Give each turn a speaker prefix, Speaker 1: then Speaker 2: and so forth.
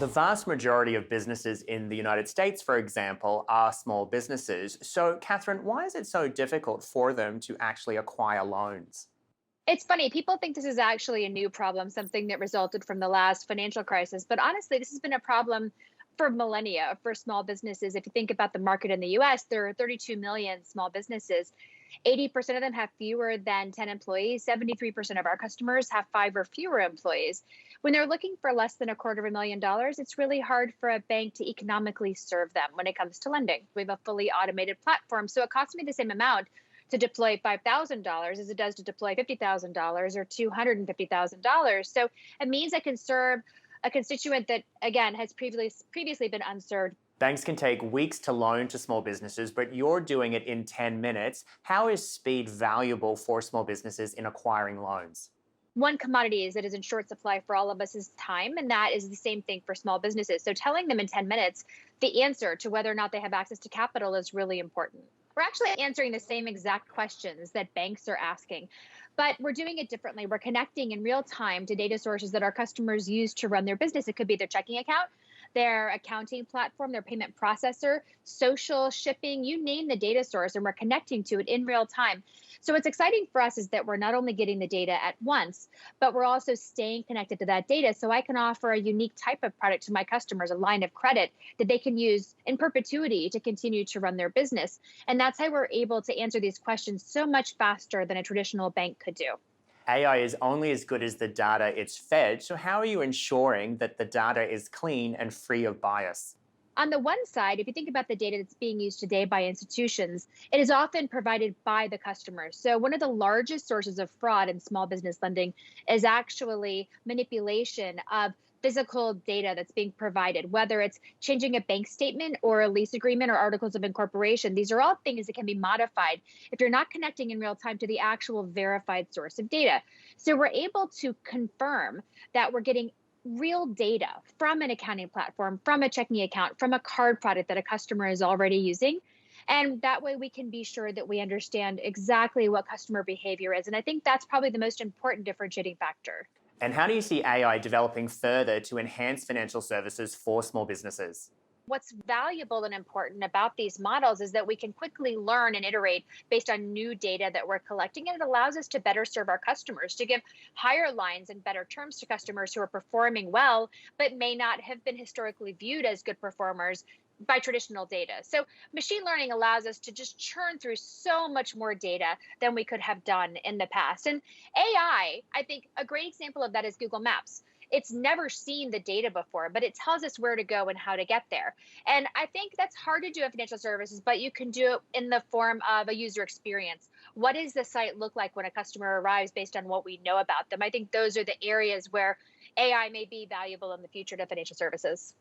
Speaker 1: The vast majority of businesses in the United States, for example, are small businesses. So, Catherine, why is it so difficult for them to actually acquire loans?
Speaker 2: It's funny, people think this is actually a new problem, something that resulted from the last financial crisis. But honestly, this has been a problem for millennia for small businesses. If you think about the market in the US, there are 32 million small businesses. 80% of them have fewer than 10 employees. 73% of our customers have five or fewer employees. When they're looking for less than a quarter of a million dollars, it's really hard for a bank to economically serve them when it comes to lending. We have a fully automated platform, so it costs me the same amount to deploy $5,000 as it does to deploy $50,000 or $250,000. So it means I can serve a constituent that, again, has previously been unserved.
Speaker 1: Banks can take weeks to loan to small businesses, but you're doing it in 10 minutes. How is speed valuable for small businesses in acquiring loans?
Speaker 2: One commodity is that is in short supply for all of us is time, and that is the same thing for small businesses. So telling them in 10 minutes the answer to whether or not they have access to capital is really important. We're actually answering the same exact questions that banks are asking, but we're doing it differently. We're connecting in real time to data sources that our customers use to run their business. It could be their checking account, their accounting platform, their payment processor, social, shipping, you name the data source, and we're connecting to it in real time. So what's exciting for us is that we're not only getting the data at once, but we're also staying connected to that data. So I can offer a unique type of product to my customers, a line of credit that they can use in perpetuity to continue to run their business. And that's how we're able to answer these questions so much faster than a traditional bank could do.
Speaker 1: AI is only as good as the data it's fed. So, how are you ensuring that the data is clean and free of bias?
Speaker 2: On the one side, if you think about the data that's being used today by institutions, it is often provided by the customers. So, one of the largest sources of fraud in small business lending is actually manipulation of physical data that's being provided, whether it's changing a bank statement or a lease agreement or articles of incorporation. These are all things that can be modified if you're not connecting in real time to the actual verified source of data. So, we're able to confirm that we're getting real data from an accounting platform, from a checking account, from a card product that a customer is already using. And that way we can be sure that we understand exactly what customer behavior is. And I think that's probably the most important differentiating factor.
Speaker 1: And how do you see AI developing further to enhance financial services for small businesses?
Speaker 2: What's valuable and important about these models is that we can quickly learn and iterate based on new data that we're collecting. And it allows us to better serve our customers, to give higher lines and better terms to customers who are performing well, but may not have been historically viewed as good performers by traditional data. So machine learning allows us to just churn through so much more data than we could have done in the past. And I think a great example of that is Google Maps. It's never seen the data before, but it tells us where to go and how to get there. And I think that's hard to do in financial services, but you can do it in the form of a user experience. What does the site look like when a customer arrives based on what we know about them? I think those are the areas where AI may be valuable in the future to financial services.